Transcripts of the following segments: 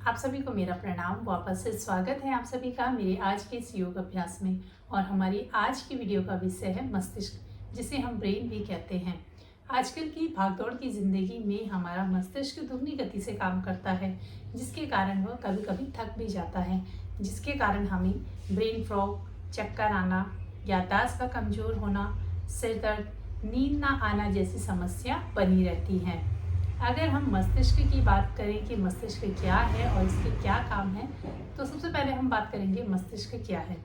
आप सभी को मेरा प्रणाम। वापस से स्वागत है आप सभी का मेरे आज के इस योग अभ्यास में। और हमारी आज की वीडियो का विषय है मस्तिष्क, जिसे हम ब्रेन भी कहते हैं। आजकल की भागदौड़ की ज़िंदगी में हमारा मस्तिष्क दुगनी गति से काम करता है, जिसके कारण वह कभी कभी थक भी जाता है, जिसके कारण हमें ब्रेन फॉग, चक्कर आना, याददाश्त का कमज़ोर होना, सिर दर्द, नींद ना आना जैसी समस्या बनी रहती है। अगर हम मस्तिष्क की बात करें कि मस्तिष्क क्या है और इसके क्या काम है, तो सबसे पहले हम बात करेंगे मस्तिष्क क्या है।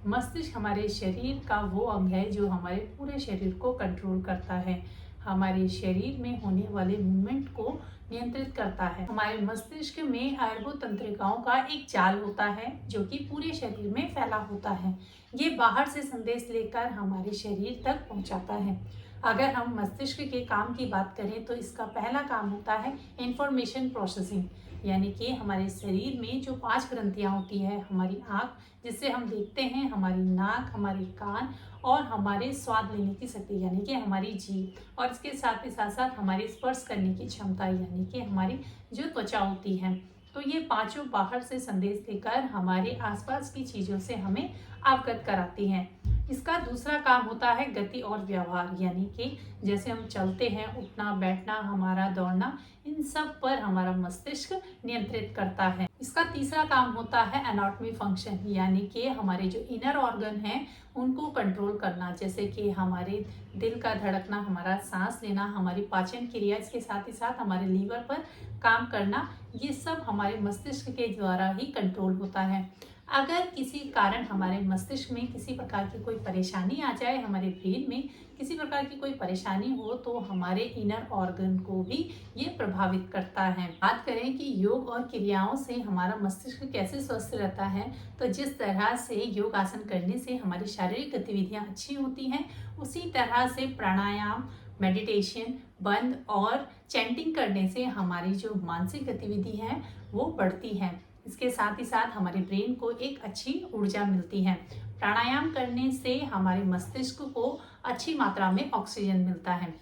मस्तिष्क हमारे शरीर का वो अंग है जो हमारे पूरे शरीर को कंट्रोल करता है, हमारे शरीर में होने वाले मूवमेंट को नियंत्रित करता है। हमारे मस्तिष्क में अरबों तंत्रिकाओं का एक जाल होता है जो कि पूरे शरीर में फैला होता है। ये बाहर से संदेश लेकर हमारे शरीर तक पहुंचाता है। अगर हम मस्तिष्क के काम की बात करें तो इसका पहला काम होता है इंफॉर्मेशन प्रोसेसिंग, यानी कि हमारे शरीर में जो 5 ग्रंथियां होती है, हमारी आँख जिससे हम देखते हैं, हमारी नाक, हमारे कान और हमारे स्वाद लेने की शक्ति यानी कि हमारी जीभ, और इसके साथ ही साथ साथ हमारी स्पर्श करने की क्षमता यानी कि हमारी जो त्वचा होती है। तो ये पांचों बाहर से संदेश देकर हमारे आसपास की चीज़ों से हमें अवगत कराती हैं। इसका दूसरा काम होता है गति और व्यवहार, यानी कि जैसे हम चलते हैं, उठना बैठना, हमारा दौड़ना, इन सब पर हमारा मस्तिष्क नियंत्रित करता है। इसका तीसरा काम होता है एनाटॉमी फंक्शन, यानी कि हमारे जो इनर ऑर्गन हैं उनको कंट्रोल करना, जैसे कि हमारे दिल का धड़कना, हमारा सांस लेना, हमारी पाचन क्रिया, इसके साथ ही साथ हमारे लीवर पर काम करना, ये सब हमारे मस्तिष्क के द्वारा ही कंट्रोल होता है। अगर किसी कारण हमारे मस्तिष्क में किसी प्रकार की कोई परेशानी आ जाए, हमारे ब्रेन में किसी प्रकार की कोई परेशानी हो, तो हमारे इनर ऑर्गन को भी ये प्रभावित करता है। बात करें कि योग और क्रियाओं से हमारा मस्तिष्क कैसे स्वस्थ रहता है, तो जिस तरह से योग आसन करने से हमारी शारीरिक गतिविधियां अच्छी होती हैं, उसी तरह से प्राणायाम, मेडिटेशन, बंद और चैंटिंग करने से हमारी जो मानसिक गतिविधि है वो बढ़ती है। इसके साथ ही साथ हमारे ब्रेन को एक अच्छी ऊर्जा मिलती है। प्राणायाम करने से हमारे मस्तिष्क को अच्छी मात्रा में ऑक्सीजन मिलता है।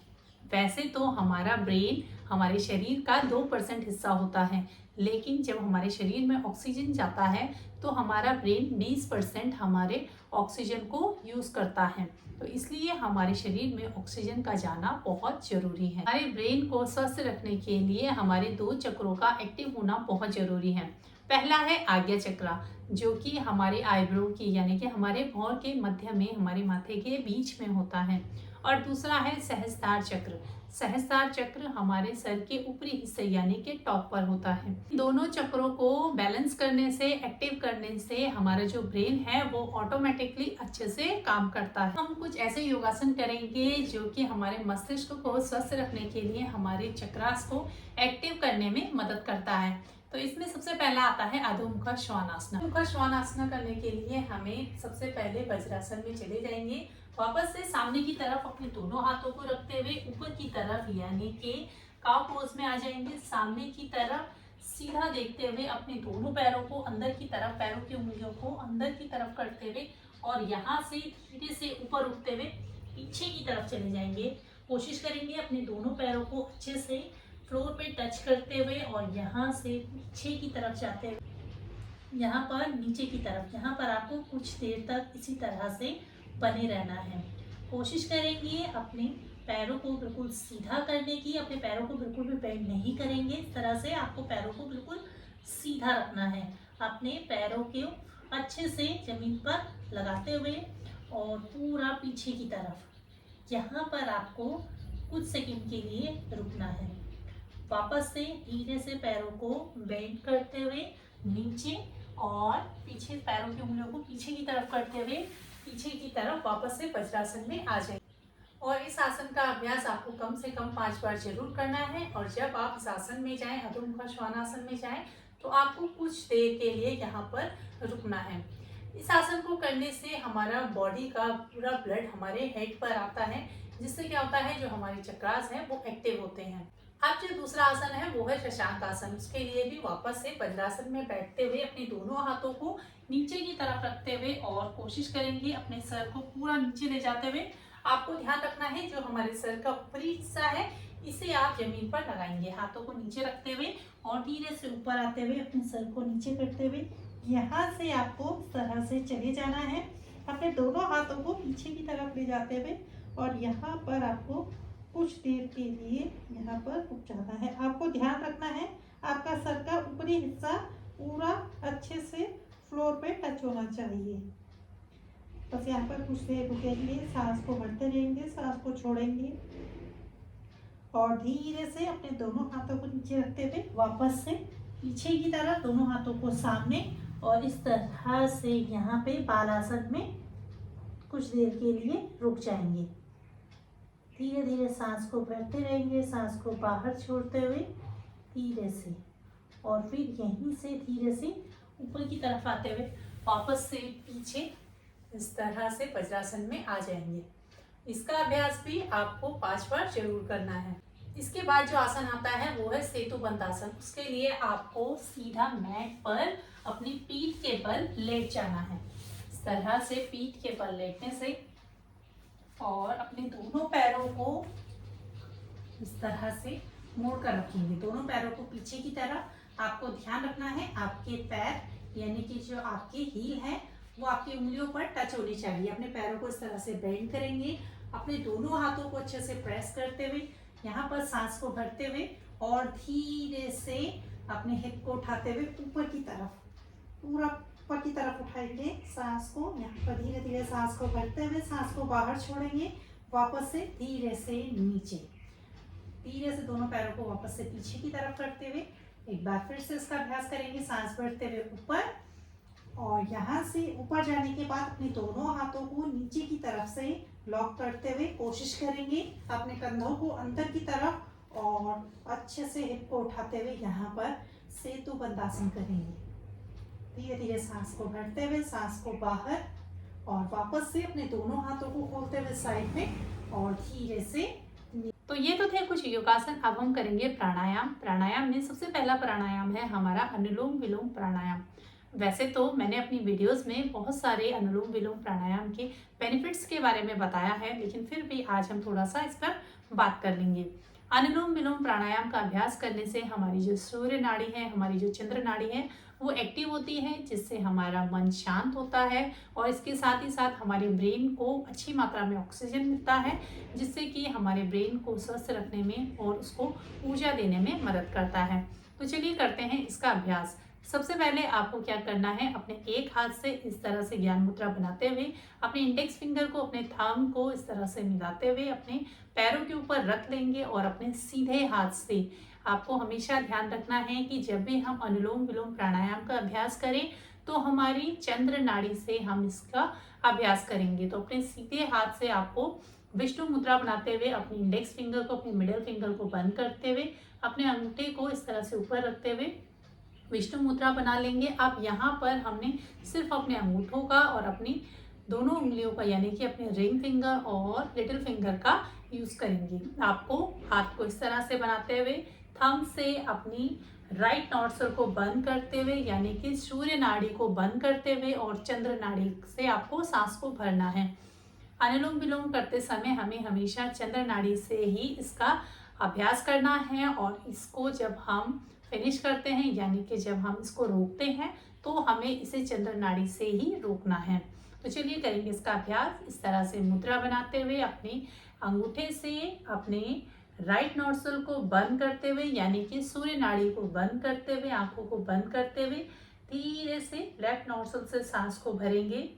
वैसे तो हमारा ब्रेन हमारे शरीर का 2% हिस्सा होता है, लेकिन जब हमारे शरीर में ऑक्सीजन जाता है तो हमारा ब्रेन 20% हमारे ऑक्सीजन को यूज़ करता है। तो इसलिए हमारे शरीर में ऑक्सीजन का जाना बहुत ज़रूरी है। हमारे ब्रेन को स्वस्थ रखने के लिए हमारे 2 चक्रों का एक्टिव होना बहुत ज़रूरी है। पहला है आज्ञा चक्र, जो कि हमारे आईब्रो की यानी कि हमारे भौं के मध्य में, हमारे माथे के बीच में होता है। और दूसरा है सहस्त्रार चक्र। सहस्त्रार चक्र हमारे सर के ऊपरी हिस्से यानी कि टॉप पर होता है। दोनों चक्रों को बैलेंस करने से, एक्टिव करने से हमारा जो ब्रेन है वो ऑटोमेटिकली अच्छे से काम करता है। हम कुछ ऐसे योगासन करेंगे जो कि हमारे मस्तिष्क को स्वस्थ रखने के लिए हमारे चक्रास को एक्टिव करने में मदद करता है। तो इसमें सबसे पहला आता है अधोमुखा श्वानासना। अधोमुखा श्वानासना करने के लिए हमें सबसे पहले वज्रासन में चले जाएंगे। वापस से सामने की तरफ अपने दोनों हाथों को रखते हुए ऊपर की तरफ यानी कि काउ पोज में आ जाएंगे। सामने की तरफ सीधा देखते हुए अपने दोनों पैरों को अंदर की तरफ, पैरों की उंगलियों को अंदर की तरफ करते हुए और यहाँ से धीरे से ऊपर उठते हुए पीछे की तरफ चले जाएंगे। कोशिश करेंगे अपने दोनों पैरों को अच्छे से फ्लोर पे टच करते हुए और यहाँ से पीछे की तरफ जाते हुए यहाँ पर नीचे की तरफ, यहाँ पर आपको कुछ देर तक इसी तरह से बने रहना है। कोशिश करेंगे अपने पैरों को बिल्कुल सीधा करने की, अपने पैरों को बिल्कुल भी बेंड नहीं करेंगे। इस तरह से आपको पैरों को बिल्कुल सीधा रखना है। अपने पैरों को अच्छे से जमीन पर लगाते हुए और पूरा पीछे की तरफ यहाँ पर आपको कुछ सेकंड के लिए रुकना है। वापस से धीरे से पैरों को बेंड करते हुए नीचे और पीछे, पैरों की उंगलियों को पीछे की तरफ करते हुए पीछे की तरफ वापस से वज्रासन में आ जाए। और इस आसन का अभ्यास आपको कम से कम 5 बार जरूर करना है। और जब आप इस आसन में जाएं, अधोमुखा श्वानासन में जाएं, तो आपको कुछ देर के लिए यहाँ पर रुकना है। इस आसन को करने से हमारा बॉडी का पूरा ब्लड हमारे हेड पर आता है, जिससे क्या होता है, जो हमारे चक्रास हैं वो एक्टिव होते हैं। अब जो दूसरा आसन है वो है शशांक आसन। उसके लिए भी वापस से वज्रासन में बैठते हुए अपने दोनों हाथों को नीचे की तरफ रखते हुए और कोशिश करेंगे अपने सर को पूरा नीचे ले जाते हुए। आपको ध्यान रखना है जो हमारे सर का ऊपरी हिस्सा है इसे आप जमीन पर लगाएंगे, हाथों को नीचे रखते हुए और धीरे से ऊपर आते हुए अपने सर को नीचे करते हुए यहाँ से आपको इस तरह से चले जाना है। अपने दोनों हाथों को पीछे की तरफ ले जाते हुए और यहाँ पर आपको कुछ देर के लिए यहाँ पर रुक जाना है। आपको ध्यान रखना है आपका सर का ऊपरी हिस्सा पूरा अच्छे से फ्लोर पे टच होना चाहिए। बस यहाँ पर कुछ देर रुकेंगे, सांस को भरते रहेंगे, सांस को छोड़ेंगे और धीरे से अपने दोनों हाथों को नीचे रखते हुए वापस से पीछे की तरफ दोनों हाथों को सामने और इस तरह से यहाँ पे बालासन में कुछ देर के लिए रुक जाएंगे। धीरे धीरे सांस को भरते रहेंगे, सांस को बाहर छोड़ते हुए धीरे से और फिर यहीं से धीरे से ऊपर की तरफ आते हुए वापस से पीछे इस तरह से वज्रासन में आ जाएंगे। इसका अभ्यास भी आपको 5 बार जरूर करना है। इसके बाद जो आसन आता है वो है सेतुबंध आसन। उसके लिए आपको सीधा मैट पर अपनी पीठ के बल लेट जाना है। इस तरह से पीठ के बल लेटने से और अपने दोनों पैरों को इस तरह से मोड़ कर रखेंगे, दोनों पैरों को पीछे की तरफ। आपको ध्यान रखना है आपके पैर यानी कि जो आपके हील है वो आपकी उंगलियों पर टच होनी चाहिए। अपने पैरों को इस तरह से बेंड करेंगे, अपने दोनों हाथों को अच्छे से प्रेस करते हुए यहाँ पर सांस को भरते हुए और धीरे से अपने हिप को उठाते हुए ऊपर की तरफ, पूरा ऊपर की तरफ उठाएंगे सांस को। यहाँ पर धीरे धीरे सांस को भरते हुए सांस को बाहर छोड़ेंगे, वापस से धीरे से नीचे, धीरे से दोनों पैरों को वापस से पीछे की तरफ करते हुए एक बार फिर से इसका अभ्यास करेंगे। सांस भरते हुए ऊपर और यहाँ से ऊपर जाने के बाद अपने दोनों हाथों को नीचे की तरफ से लॉक करते हुए कोशिश करेंगे अपने कंधों को अंदर की तरफ और अच्छे से हिप को उठाते हुए यहाँ पर सेतुबंध आसन करेंगे। धीरे धीरे सांस को भरते हुए सांस को बाहर और वापस से अपने दोनों हाथों को खोलते हुए साइड में और धीरे से। तो ये तो थे कुछ योगासन। अब हम करेंगे प्राणायाम। प्राणायाम में सबसे पहला प्राणायाम है हमारा अनुलोम विलोम प्राणायाम। वैसे तो मैंने अपनी वीडियोस में बहुत सारे अनुलोम विलोम प्राणायाम के बेनिफिट्स के बारे में बताया है, लेकिन फिर भी आज हम थोड़ा सा इस पर बात कर लेंगे। अनुलोम विलोम प्राणायाम का अभ्यास करने से हमारी जो सूर्य नाड़ी है, हमारी जो चंद्र नाड़ी है, वो एक्टिव होती है, जिससे हमारा मन शांत होता है और इसके साथ ही साथ हमारे ब्रेन को अच्छी मात्रा में ऑक्सीजन मिलता है, जिससे कि हमारे ब्रेन को स्वस्थ रखने में और उसको ऊर्जा देने में मदद करता है। तो चलिए करते हैं इसका अभ्यास। सबसे पहले आपको क्या करना है, अपने एक हाथ से इस तरह से ज्ञान मुद्रा बनाते हुए अपने इंडेक्स फिंगर को अपने थंब को इस तरह से मिलाते हुए अपने पैरों के ऊपर रख लेंगे और अपने सीधे हाथ से आपको हमेशा ध्यान रखना है कि जब भी हम अनुलोम विलोम प्राणायाम का अभ्यास करें तो हमारी चंद्र नाड़ी से हम इसका अभ्यास करेंगे। तो अपने सीधे हाथ से आपको विष्णु मुद्रा बनाते हुए अपने इंडेक्स फिंगर को अपने मिडिल फिंगर को बंद करते हुए अपने अंगूठे को इस तरह से ऊपर रखते हुए विष्णु मुद्रा बना लेंगे। अब यहाँ पर हमने सिर्फ अपने अंगूठों का और अपनी दोनों उंगलियों का यानी कि अपने रिंग फिंगर और लिटिल फिंगर का यूज करेंगे। आपको हाथ को इस तरह से बनाते हुए थंब से अपनी राइट नॉर्सर को बंद करते हुए यानी कि सूर्य नाड़ी को बंद करते हुए और चंद्र नाड़ी से आपको सांस को भरना है। अनुलोम विलोम करते समय हमें हमेशा चंद्र नाड़ी से ही इसका अभ्यास करना है और इसको जब हम फिनिश करते हैं यानी कि जब हम इसको रोकते हैं तो हमें इसे चंद्र नाड़ी से ही रोकना है। तो चलिए करेंगे इसका अभ्यास। इस तरह से मुद्रा बनाते हुए अपने अंगूठे से अपने राइट नॉर्सल को बंद करते हुए यानी कि सूर्य नाड़ी को बंद करते हुए आंखों को बंद करते हुए धीरे से लेफ्ट नॉर्सल से सांस को भरेंगे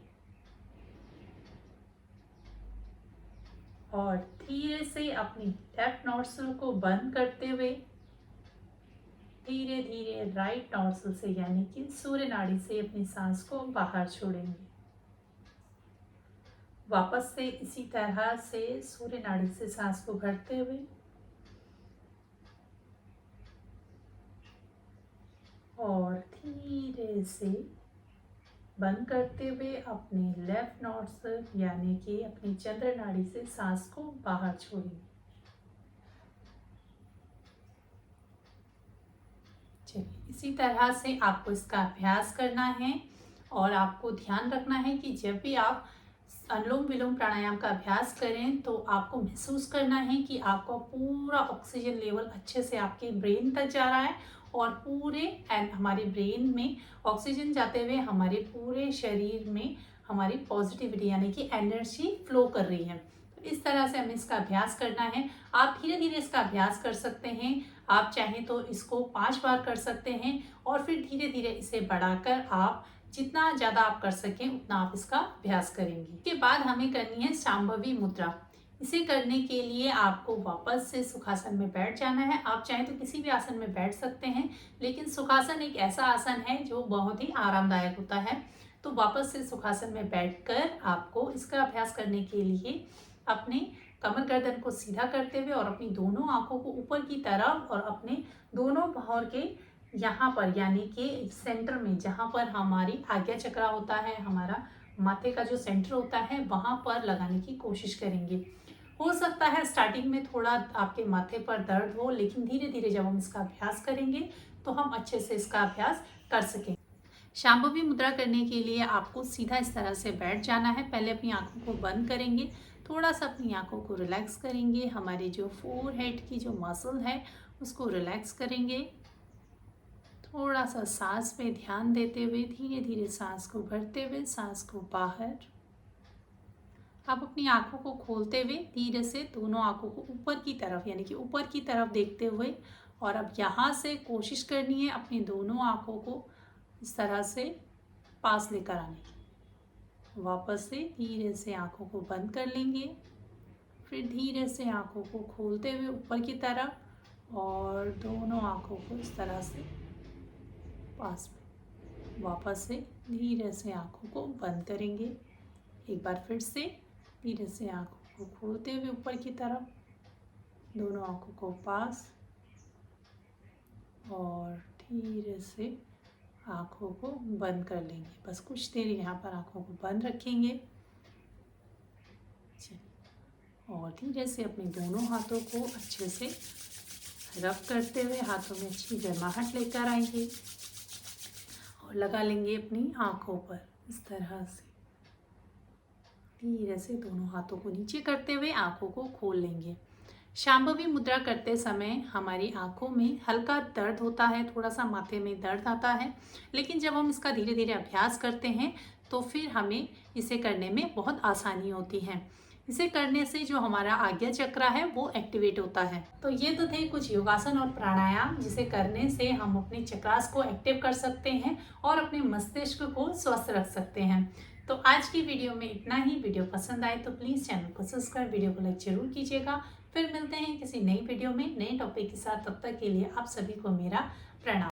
और धीरे से अपनी लेफ्ट नॉर्सल को बंद करते हुए धीरे धीरे राइट नॉर्सल से यानी कि सूर्य नाड़ी से अपनी सांस को बाहर छोड़ेंगे। वापस से इसी तरह से सूर्य नाड़ी से सांस को भरते हुए और धीरे से बंद करते हुए अपने लेफ्ट नॉर्सल यानी कि अपनी चंद्र नाड़ी से सांस को बाहर छोड़ेंगे। चलिए इसी तरह से आपको इसका अभ्यास करना है और आपको ध्यान रखना है कि जब भी आप अनुलोम विलोम प्राणायाम का अभ्यास करें तो आपको महसूस करना है कि आपका पूरा ऑक्सीजन लेवल अच्छे से आपके ब्रेन तक जा रहा है और पूरे हमारे ब्रेन में ऑक्सीजन जाते हुए हमारे पूरे शरीर में हमारी पॉजिटिविटी यानी कि एनर्जी फ्लो कर रही है। तो इस तरह से हमें इसका अभ्यास करना है। आप धीरे धीरे इसका अभ्यास कर सकते हैं। आप चाहें तो इसको 5 बार कर सकते हैं और फिर धीरे धीरे इसे बढ़ाकर आप जितना ज़्यादा आप कर सकें उतना आप इसका अभ्यास करेंगे। इसके बाद हमें करनी है शांभवी मुद्रा। इसे करने के लिए आपको वापस से सुखासन में बैठ जाना है। आप चाहें तो किसी भी आसन में बैठ सकते हैं, लेकिन सुखासन एक ऐसा आसन है जो बहुत ही आरामदायक होता है। तो वापस से सुखासन में बैठकर आपको इसका अभ्यास करने के लिए अपने कमर गर्दन को सीधा करते हुए और अपनी दोनों आंखों को ऊपर की तरफ और अपने दोनों भौर के यहाँ पर यानी कि सेंटर में जहाँ पर हमारी आज्ञा चक्र होता है, हमारा माथे का जो सेंटर होता है, वहाँ पर लगाने की कोशिश करेंगे। हो सकता है स्टार्टिंग में थोड़ा आपके माथे पर दर्द हो, लेकिन धीरे धीरे जब हम इसका अभ्यास करेंगे तो हम अच्छे से इसका अभ्यास कर सकें। शांभवी मुद्रा करने के लिए आपको सीधा इस तरह से बैठ जाना है। पहले अपनी आंखों को बंद करेंगे, थोड़ा सा अपनी आंखों को रिलैक्स करेंगे। हमारी जो फोरहेड की जो मसल है उसको रिलैक्स करेंगे। थोड़ा सा सांस पे ध्यान देते हुए धीरे धीरे सांस को भरते हुए सांस को बाहर। आप अपनी आंखों को खोलते हुए धीरे से दोनों आंखों को ऊपर की तरफ यानी कि ऊपर की तरफ देखते हुए, और अब यहाँ से कोशिश करनी है अपनी दोनों आंखों को इस तरह से पास लेकर आने की। वापस से धीरे से आंखों को बंद कर लेंगे, फिर धीरे से आंखों को खोलते हुए ऊपर की तरफ और दोनों आंखों को इस तरह से पास में। वापस से धीरे से आंखों को बंद करेंगे। एक बार फिर से धीरे से आंखों को खोलते हुए ऊपर की तरफ, दोनों आंखों को पास और धीरे से आंखों को बंद कर लेंगे। बस कुछ देर यहाँ पर आंखों को बंद रखेंगे और धीरे से अपने दोनों हाथों को अच्छे से रब करते हुए हाथों में अच्छी गर्माहट लेकर आएंगे और लगा लेंगे अपनी आंखों पर। इस तरह से धीरे से दोनों हाथों को नीचे करते हुए आंखों को खोल लेंगे। शांभवी मुद्रा करते समय हमारी आंखों में हल्का दर्द होता है, थोड़ा सा माथे में दर्द आता है, लेकिन जब हम इसका धीरे धीरे अभ्यास करते हैं तो फिर हमें इसे करने में बहुत आसानी होती है। इसे करने से जो हमारा आज्ञा चक्र है वो एक्टिवेट होता है। तो ये तो थे कुछ योगासन और प्राणायाम जिसे करने से हम अपने चक्रास को एक्टिव कर सकते हैं और अपने मस्तिष्क को स्वस्थ रख सकते हैं। तो आज की वीडियो में इतना ही। वीडियो पसंद आए तो प्लीज़ चैनल को सब्सक्राइब, वीडियो को लाइक जरूर कीजिएगा। फिर मिलते हैं किसी नई वीडियो में नए टॉपिक के साथ। तब तक के लिए आप सभी को मेरा प्रणाम।